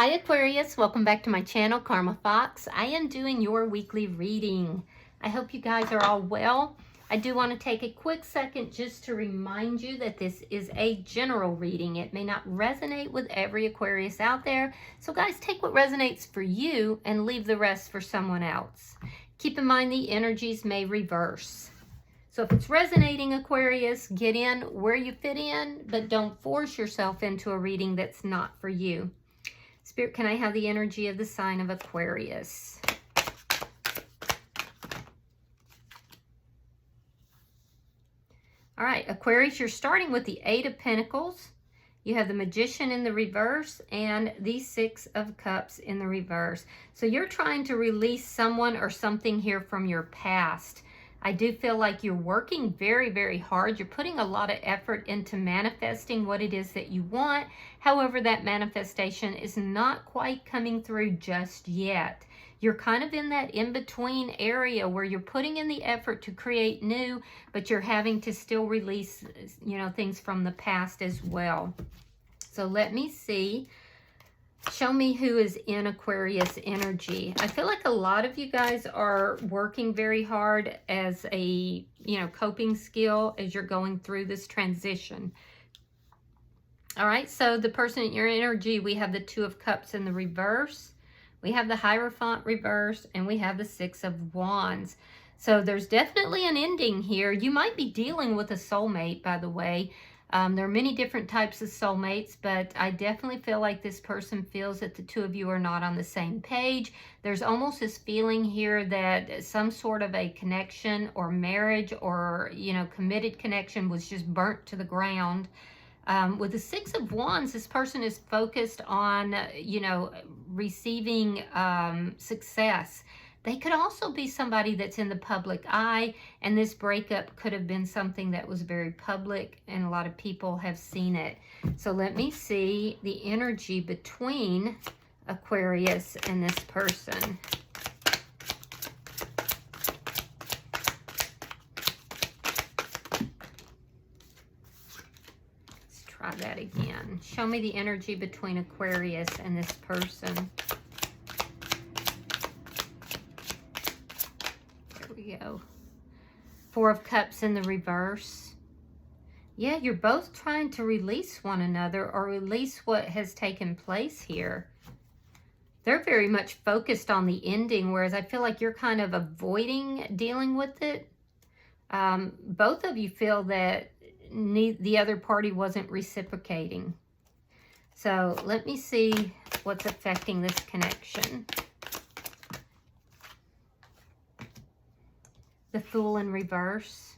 Hi Aquarius, welcome back to my channel, Karma Fox. I am doing your weekly reading. I hope you guys are all well. I do want to take a quick second just to remind you that this is a general reading. It may not resonate with every Aquarius out there. So guys, take what resonates for you and leave the rest for someone else. Keep in mind the energies may reverse. So if it's resonating, Aquarius, get in where you fit in, but don't force yourself into a reading that's not for you. Spirit, can I have the energy of the sign of Aquarius? All right, Aquarius, you're starting with the Eight of Pentacles. You have the Magician in the reverse and the Six of Cups in the reverse. So you're trying to release someone or something here from your past. I do feel like you're working very, very hard. You're putting a lot of effort into manifesting what it is that you want. However, that manifestation is not quite coming through just yet. You're kind of in that in-between area where you're putting in the effort to create new, but you're having to still release, things from the past as well. So let me see. Show me who is in Aquarius energy. I feel like a lot of you guys are working very hard as a, coping skill as you're going through this transition. All right, so the person in your energy, we have the Two of Cups in the reverse. We have the Hierophant reverse, and we have the Six of Wands. So there's definitely an ending here. You might be dealing with a soulmate, by the way. There are many different types of soulmates, but I definitely feel like this person feels that the two of you are not on the same page. There's almost this feeling here that some sort of a connection or marriage or, committed connection was just burnt to the ground. With the Six of Wands, this person is focused on, receiving success. They could also be somebody that's in the public eye, and this breakup could have been something that was very public, and a lot of people have seen it. So let me see the energy between Aquarius and this person. Let's try that again. Show me the energy between Aquarius and this person. Go. Four of Cups in the reverse. Yeah, you're both trying to release one another or release what has taken place here. They're very much focused on the ending, whereas I feel like you're kind of avoiding dealing with it. Both of you feel that the other party wasn't reciprocating. So let me see what's affecting this connection. The Fool in reverse.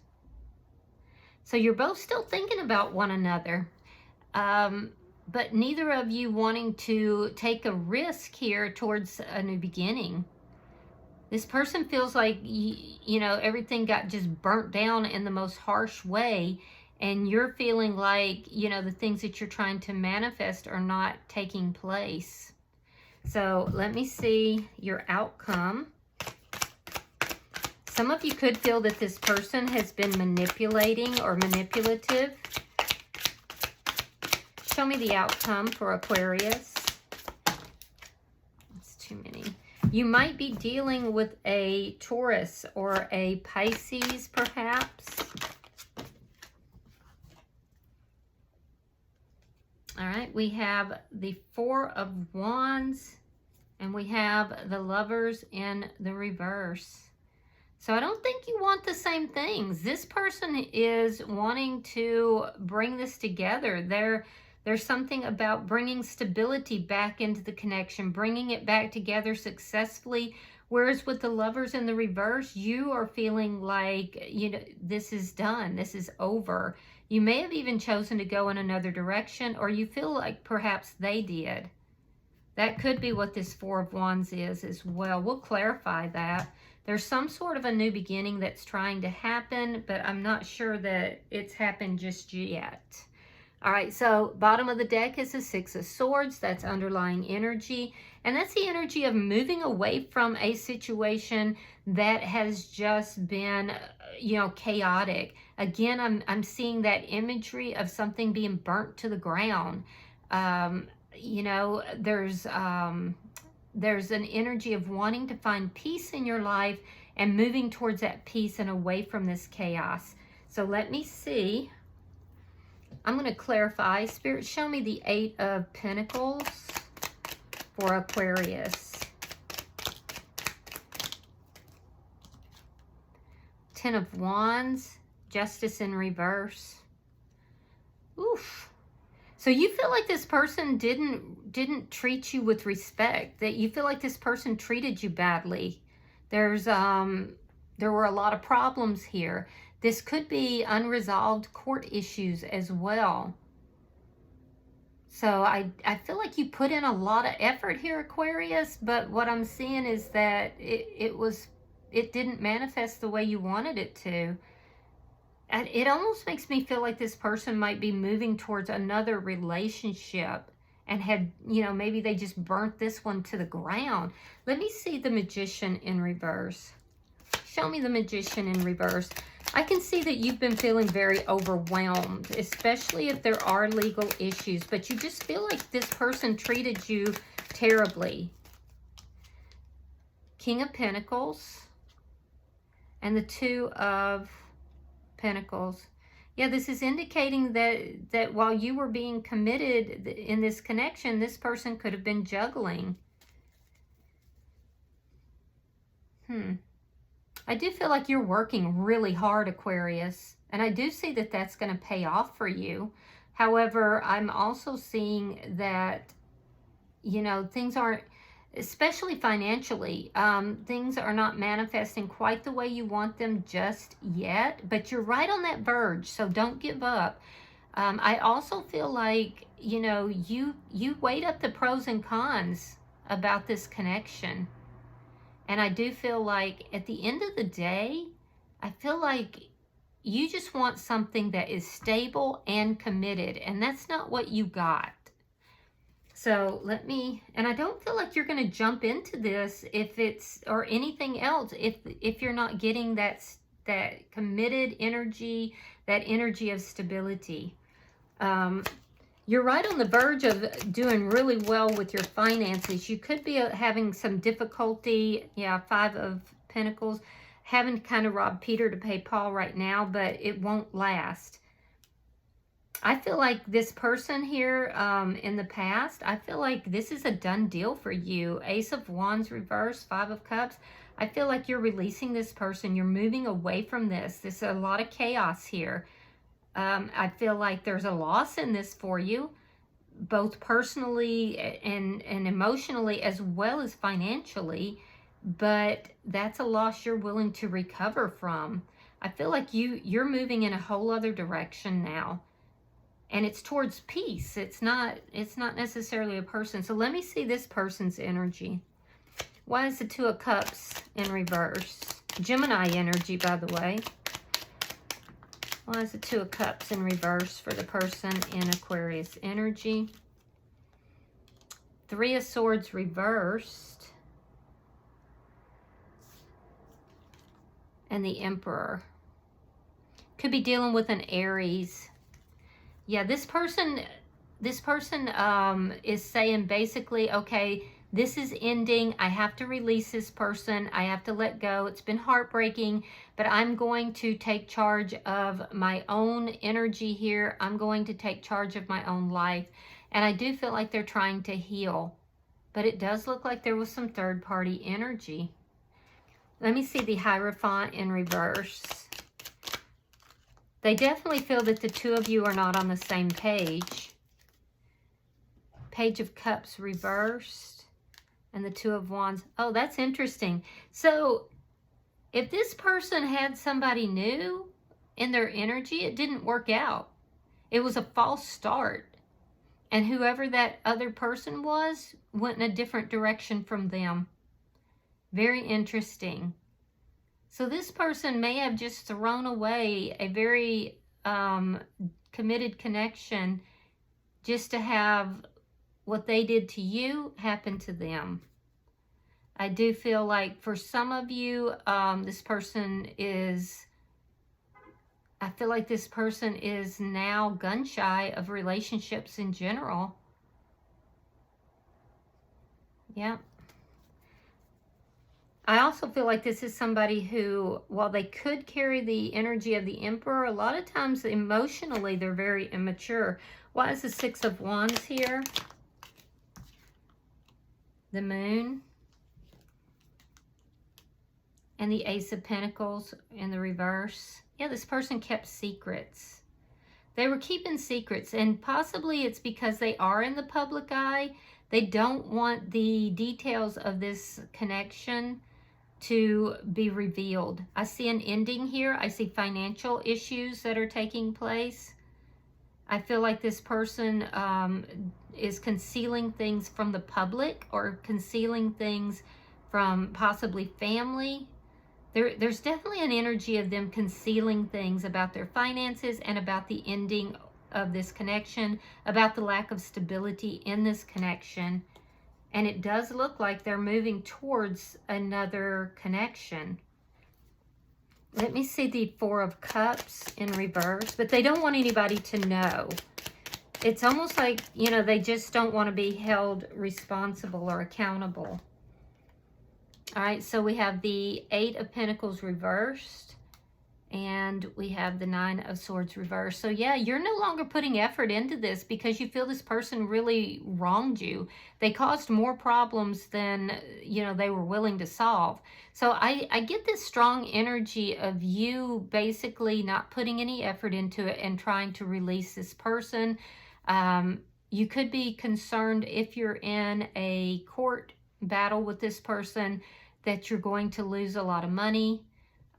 So you're both still thinking about one another, but neither of you wanting to take a risk here towards a new beginning. This person feels like, everything got just burnt down in the most harsh way, and you're feeling like, the things that you're trying to manifest are not taking place. So let me see your outcome. Some of you could feel that this person has been manipulating or manipulative. Show me the outcome for Aquarius. That's too many. You might be dealing with a Taurus or a Pisces, perhaps. All right, we have the Four of Wands, and we have the Lovers in the reverse. So I don't think you want the same things. This person is wanting to bring this together. There's something about bringing stability back into the connection, bringing it back together successfully. Whereas with the Lovers in the reverse, you are feeling like, this is done. This is over. You may have even chosen to go in another direction, or you feel like perhaps they did. That could be what this Four of Wands is as well. We'll clarify that. There's some sort of a new beginning that's trying to happen, but I'm not sure that it's happened just yet. All right, so bottom of the deck is the Six of Swords. That's underlying energy. And that's the energy of moving away from a situation that has just been, chaotic. Again, I'm seeing that imagery of something being burnt to the ground. you know, there's an energy of wanting to find peace in your life and moving towards that peace and away from this chaos. So let me see. I'm going to clarify. Spirit, show me the Eight of Pentacles for Aquarius. Ten of Wands, Justice in reverse. Oof. So you feel like this person didn't treat you with respect, that you feel like this person treated you badly. There were a lot of problems here. This could be unresolved court issues as well. So I feel like you put in a lot of effort here, Aquarius, but what I'm seeing is that it didn't manifest the way you wanted it to. And it almost makes me feel like this person might be moving towards another relationship and had, you know, maybe they just burnt this one to the ground. Let me see the Magician in reverse. Show me the Magician in reverse. I can see that you've been feeling very overwhelmed, especially if there are legal issues, but you just feel like this person treated you terribly. King of Pentacles and the Two of Pentacles. Yeah, this is indicating that while you were being committed in this connection, this person could have been juggling. I do feel like you're working really hard, Aquarius, and I do see that that's going to pay off for you. However, I'm also seeing that, you know, things aren't, especially financially, things are not manifesting quite the way you want them just yet, but you're right on that verge, so don't give up. I also feel like, you know, you weighed up the pros and cons about this connection. And I do feel like at the end of the day, I feel like you just want something that is stable and committed, and that's not what you got. So let me, and I don't feel like you're going to jump into this if it's, or anything else, if you're not getting that committed energy, that energy of stability. You're right on the verge of doing really well with your finances. You could be having some difficulty, yeah, Five of Pentacles, having to kind of rob Peter to pay Paul right now, but it won't last. I feel like this person here in the past, I feel like this is a done deal for you. Ace of Wands reverse, Five of Cups. I feel like you're releasing this person. You're moving away from this. There's a lot of chaos here. I feel like there's a loss in this for you, both personally and emotionally as well as financially, but that's a loss you're willing to recover from. I feel like you're moving in a whole other direction now, and it's towards peace. It's not necessarily a person. So let me see this person's energy. Why is the Two of Cups in reverse? Gemini energy, by the way. Why is the Two of Cups in reverse for the person in Aquarius energy? Three of Swords reversed. And the Emperor. Could be dealing with an Aries. Yeah, this person is saying basically, okay, this is ending. I have to release this person. I have to let go. It's been heartbreaking, but I'm going to take charge of my own energy here. I'm going to take charge of my own life. And I do feel like they're trying to heal, but it does look like there was some third-party energy. Let me see the Hierophant in reverse. They definitely feel that the two of you are not on the same page. Page of Cups reversed. And the Two of Wands. Oh, that's interesting. So if this person had somebody new in their energy, it didn't work out. It was a false start. And whoever that other person was went in a different direction from them. Very interesting. So this person may have just thrown away a very committed connection just to have what they did to you happened to them. I do feel like for some of you, this person is, I feel like this person is now gun shy of relationships in general. Yeah. I also feel like this is somebody who, while they could carry the energy of the Emperor, a lot of times emotionally they're very immature. Why is the Six of Wands here? The Moon. And the Ace of Pentacles in the reverse. Yeah, this person kept secrets. They were keeping secrets, and possibly it's because they are in the public eye. They don't want the details of this connection to be revealed. I see an ending here. I see financial issues that are taking place. I feel like this person is concealing things from the public or concealing things from possibly family. There's definitely an energy of them concealing things about their finances and about the ending of this connection, about the lack of stability in this connection. And it does look like they're moving towards another connection. Let me see the Four of Cups in reverse, but they don't want anybody to know. It's almost like, you know, they just don't want to be held responsible or accountable. All right, so we have the Eight of Pentacles reversed. And we have the Nine of Swords reversed. So yeah, you're no longer putting effort into this because you feel this person really wronged you. They caused more problems than, you know, they were willing to solve. So I get this strong energy of you basically not putting any effort into it and trying to release this person. You could be concerned if you're in a court battle with this person that you're going to lose a lot of money.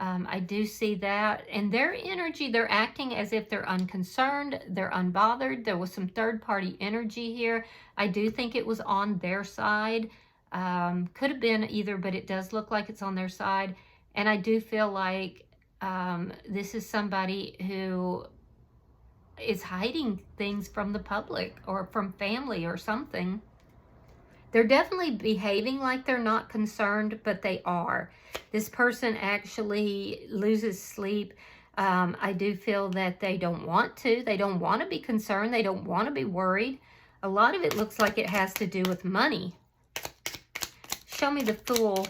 I do see that. And their energy, they're acting as if they're unconcerned, they're unbothered. There was some third-party energy here. I do think it was on their side. Could have been either, but it does look like it's on their side. And I do feel like this is somebody who is hiding things from the public or from family or something. They're definitely behaving like they're not concerned, but they are. This person actually loses sleep. I do feel that they don't want to. They don't want to be concerned. They don't want to be worried. A lot of it looks like it has to do with money. Show me the Fool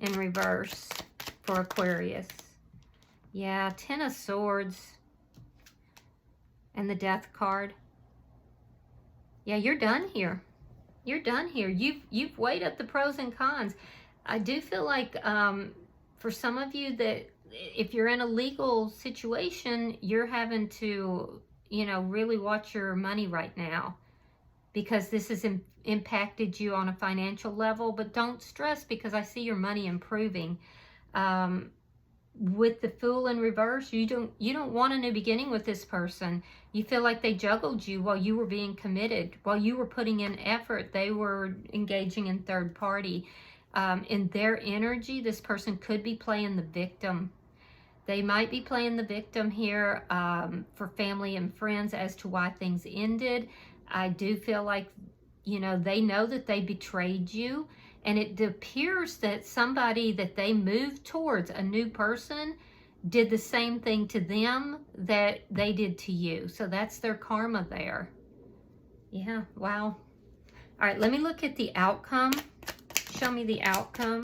in reverse for Aquarius. Yeah, Ten of Swords and the Death card. Yeah, you're done here. You're done here. You've weighed up the pros and cons. I do feel like for some of you that if you're in a legal situation, you're having to, you know, really watch your money right now because this has impacted you on a financial level. But don't stress because I see your money improving. With the Fool in reverse, you don't want a new beginning with this person. You feel like they juggled you while you were being committed, while you were putting in effort. They were engaging in third party. In their energy, this person could be playing the victim. They might be playing the victim here for family and friends as to why things ended. I do feel like, you know, they know that they betrayed you. And it appears that somebody that they moved towards, a new person, did the same thing to them that they did to you. So that's their karma there. Yeah, wow. All right, let me look at the outcome. Show me the outcome.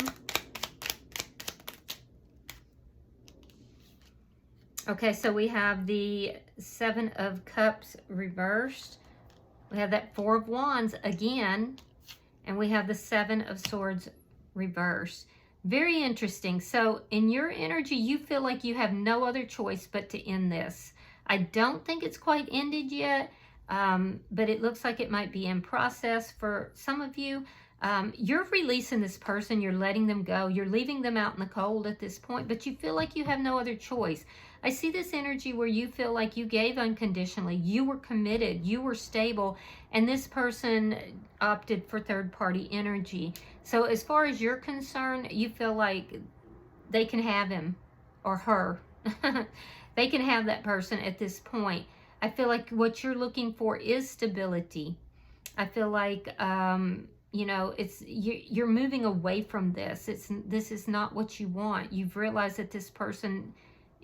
Okay, so we have the Seven of Cups reversed. We have that Four of Wands again. And we have the Seven of Swords reversed. Very interesting. So in your energy, you feel like you have no other choice but to end this. I don't think it's quite ended yet, but it looks like it might be in process for some of you. You're releasing this person. You're letting them go. You're leaving them out in the cold at this point, but you feel like you have no other choice. I see this energy where you feel like you gave unconditionally. You were committed. You were stable. And this person opted for third-party energy. So as far as you're concerned, you feel like they can have him or her. They can have that person at this point. I feel like what you're looking for is stability. I feel like, you know, you're moving away from this. This is not what you want. You've realized that this person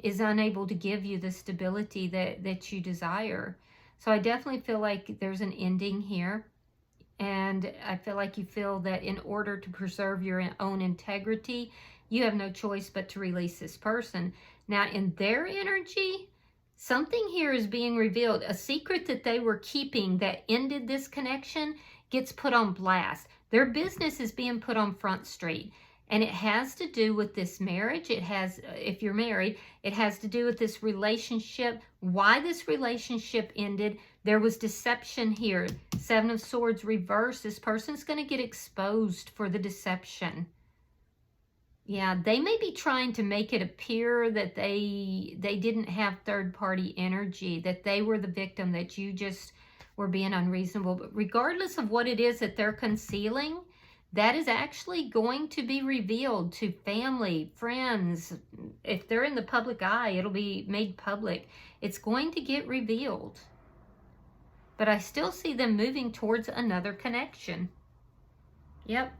is unable to give you the stability that you desire. So I definitely feel like there's an ending here. and I feel like you feel that in order to preserve your own integrity, you have no choice but to release this person. Now, in their energy, something here is being revealed. A secret that they were keeping that ended this connection gets put on blast. Their business is being put on Front Street. And it has to do with this marriage. It has, if you're married, it has to do with this relationship. Why this relationship ended. There was deception here. 7 of Swords reversed. This person's going to get exposed for the deception. Yeah, they may be trying to make it appear that they didn't have third-party energy, that they were the victim, that you just were being unreasonable. But regardless of what it is that they're concealing, that is actually going to be revealed to family, friends. If they're in the public eye, it'll be made public. It's going to get revealed. But I still see them moving towards another connection. Yep.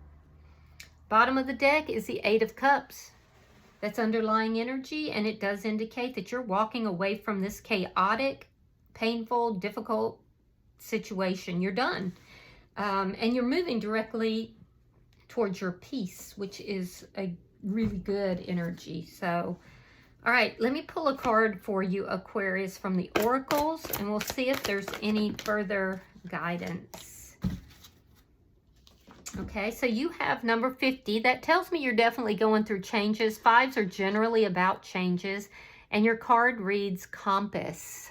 Bottom of the deck is the 8 of Cups. That's underlying energy, and it does indicate that you're walking away from this chaotic, painful, difficult situation. You're done. And you're moving directly towards your peace, which is a really good energy. So, all right, let me pull a card for you, Aquarius, from the oracles, and we'll see if there's any further guidance. Okay, so you have number 50. That tells me you're definitely going through changes. 5s are generally about changes, and your card reads compass.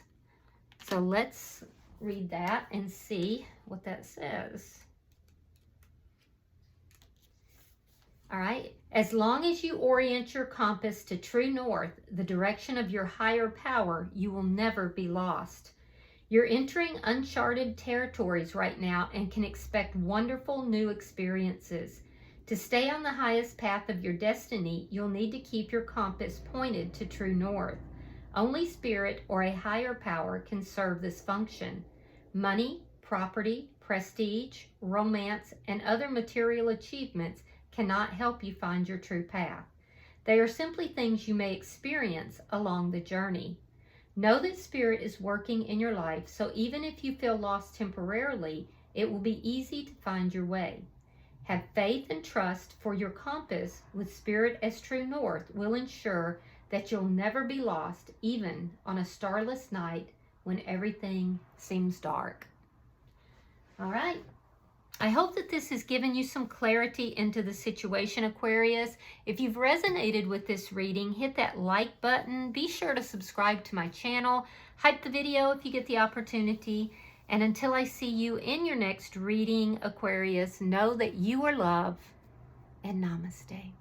So let's read that and see what that says. All right, as long as you orient your compass to true north, the direction of your higher power, you will never be lost. You're entering uncharted territories right now and can expect wonderful new experiences. To stay on the highest path of your destiny, you'll need to keep your compass pointed to true north. Only spirit or a higher power can serve this function. Money, property, prestige, romance, and other material achievements cannot help you find your true path. They are simply things you may experience along the journey. Know that Spirit is working in your life, so even if you feel lost temporarily, it will be easy to find your way. Have faith and trust, for your compass with Spirit as true north will ensure that you'll never be lost, even on a starless night when everything seems dark. All right. I hope that this has given you some clarity into the situation, Aquarius. If you've resonated with this reading, hit that like button. Be sure to subscribe to my channel. Hype the video if you get the opportunity. And until I see you in your next reading, Aquarius, know that you are loved, and namaste.